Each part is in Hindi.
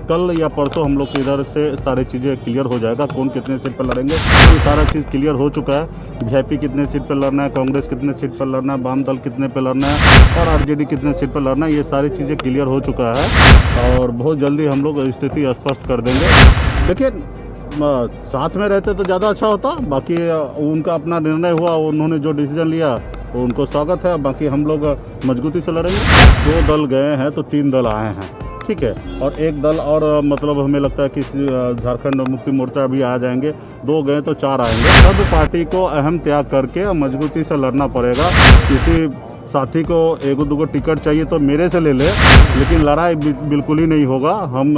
कल या परसों हम लोग के इधर से सारी चीज़ें क्लियर हो जाएगा, कौन कितने सीट पर लड़ेंगे। तो सारा चीज़ क्लियर हो चुका है। वीआईपी कितने सीट पर लड़ना है, कांग्रेस कितने सीट पर लड़ना है, वाम दल कितने पर लड़ना है और आरजेडी कितने सीट पर लड़ना है, ये सारी चीज़ें क्लियर हो चुका है और बहुत जल्दी हम लोग स्थिति स्पष्ट कर देंगे। लेकिन साथ में रहते तो ज़्यादा अच्छा होता। बाकी उनका अपना निर्णय हुआ, उन्होंने जो डिसीजन लिया तो उनको स्वागत है। बाकी हम लोग मजबूती से लड़ेंगे। 2 दल गए हैं तो 3 दल आए हैं, ठीक है, और 1 दल और मतलब हमें लगता है कि झारखंड मुक्ति मोर्चा भी आ जाएंगे। 2 गए तो 4 आएंगे। सब पार्टी को अहम त्याग करके मजबूती से लड़ना पड़ेगा। किसी साथी को 1-2 टिकट चाहिए तो मेरे से ले ले, लेकिन लड़ाई बिल्कुल ही नहीं होगा। हम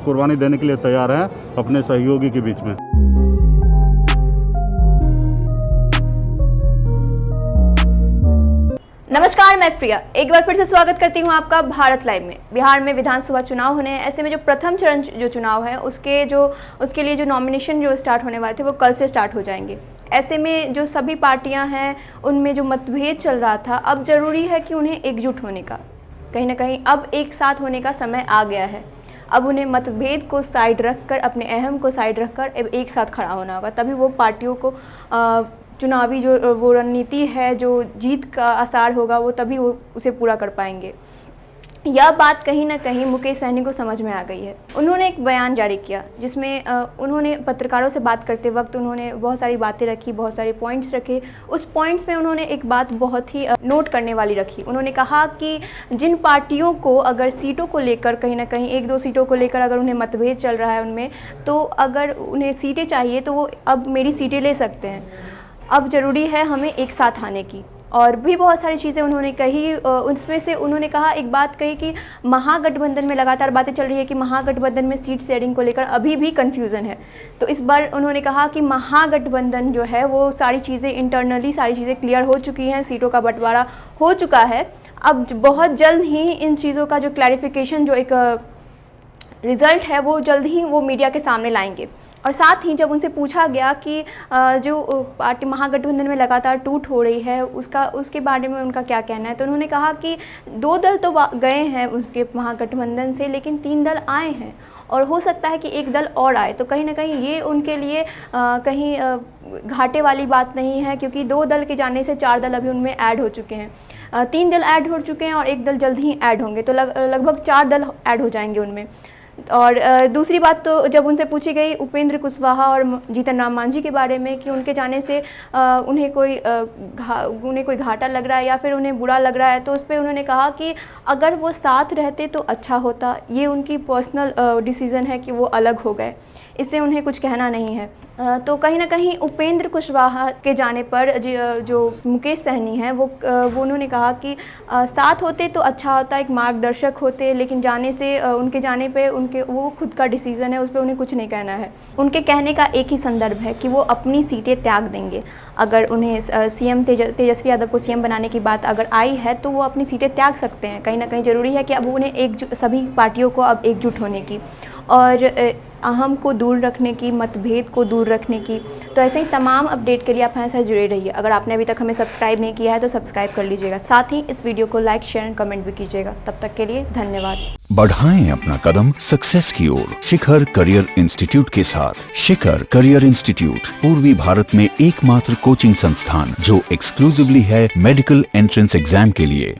कुर्बानी देने के लिए तैयार हैं अपने सहयोगी के बीच में। नमस्कार, मैं प्रिया एक बार फिर से स्वागत करती हूं आपका भारत लाइव में। बिहार में विधानसभा चुनाव होने हैं। ऐसे में जो प्रथम चरण जो चुनाव है उसके लिए जो नॉमिनेशन जो स्टार्ट होने वाले थे वो कल से स्टार्ट हो जाएंगे। ऐसे में जो सभी पार्टियां हैं उनमें जो मतभेद चल रहा था, अब जरूरी है कि उन्हें एकजुट होने का, कहीं ना कहीं अब एक साथ होने का समय आ गया है। अब उन्हें मतभेद को साइड रखकर, अपने अहम को साइड रखकर एक साथ खड़ा होना होगा, तभी वो पार्टियों को चुनावी जो वो रणनीति है, जो जीत का आसार होगा, वो तभी वो उसे पूरा कर पाएंगे। यह बात कहीं ना कहीं मुकेश सहनी को समझ में आ गई है। उन्होंने एक बयान जारी किया जिसमें उन्होंने पत्रकारों से बात करते वक्त उन्होंने बहुत सारी बातें रखी, बहुत सारे पॉइंट्स रखे। उस पॉइंट्स में उन्होंने एक बात बहुत ही नोट करने वाली रखी। उन्होंने कहा कि जिन पार्टियों को अगर सीटों को लेकर कहीं ना कहीं 1-2 सीटों को लेकर अगर उन्हें मतभेद चल रहा है उनमें, तो अगर उन्हें सीटें चाहिए तो वो अब मेरी सीटें ले सकते हैं। अब ज़रूरी है हमें एक साथ आने की। और भी बहुत सारी चीज़ें उन्होंने कही। उसमें से उन्होंने कहा, एक बात कही कि महागठबंधन में लगातार बातें चल रही है कि महागठबंधन में सीट शेयरिंग को लेकर अभी भी कन्फ्यूज़न है। तो इस बार उन्होंने कहा कि महागठबंधन जो है वो सारी चीज़ें इंटरनली सारी चीज़ें क्लियर हो चुकी हैं, सीटों का बंटवारा हो चुका है। अब बहुत जल्द ही इन चीज़ों का जो क्लैरिफिकेशन, जो एक रिज़ल्ट है, वो जल्द ही वो मीडिया के सामने लाएंगे। और साथ ही जब उनसे पूछा गया कि जो पार्टी महागठबंधन में लगातार टूट हो रही है उसके बारे में उनका क्या कहना है, तो उन्होंने कहा कि 2 दल तो गए हैं उसके महागठबंधन से, लेकिन 3 दल आए हैं और हो सकता है कि 1 दल और आए। तो कहीं ना कहीं ये उनके लिए कहीं घाटे वाली बात नहीं है, क्योंकि 2 दल के जाने से 4 दल अभी उनमें ऐड हो चुके हैं, 3 दल ऐड हो चुके हैं और 1 दल जल्द ही ऐड होंगे। तो लगभग 4 दल ऐड हो जाएंगे उनमें। और दूसरी बात, तो जब उनसे पूछी गई उपेंद्र कुशवाहा और जीतन राम मांझी के बारे में कि उनके जाने से उन्हें कोई घाटा लग रहा है या फिर उन्हें बुरा लग रहा है, तो उस पर उन्होंने कहा कि अगर वो साथ रहते तो अच्छा होता। ये उनकी पर्सनल डिसीज़न है कि वो अलग हो गए, इससे उन्हें कुछ कहना नहीं है। तो कहीं ना कहीं उपेंद्र कुशवाहा के जाने पर जो मुकेश सहनी हैं वो उन्होंने कहा कि साथ होते तो अच्छा होता, एक मार्गदर्शक होते, लेकिन जाने से उनके जाने पे वो खुद का डिसीज़न है, उस पर उन्हें कुछ नहीं कहना है। उनके कहने का एक ही संदर्भ है कि वो अपनी सीटें त्याग देंगे। अगर उन्हें सीएम तेजस्वी यादव को सीएम बनाने की बात अगर आई है तो वो अपनी सीटें त्याग सकते हैं। कहीं ना कहीं ज़रूरी है कि अब उन्हें सभी पार्टियों को अब एकजुट होने की और अहम को दूर रखने की, मतभेद को दूर रखने की। तो ऐसे ही तमाम अपडेट के लिए आप हमारे साथ जुड़े रहिए। अगर आपने अभी तक हमें सब्सक्राइब नहीं किया है तो सब्सक्राइब कर लीजिएगा। साथ ही इस वीडियो को लाइक, शेयर एंड कमेंट भी कीजिएगा। तब तक के लिए धन्यवाद। बढ़ाएं अपना कदम सक्सेस की ओर शिखर करियर इंस्टीट्यूट के साथ। शिखर करियर इंस्टीट्यूट पूर्वी भारत में एकमात्र कोचिंग संस्थान जो एक्सक्लूसिवली है मेडिकल एंट्रेंस एग्जाम के लिए।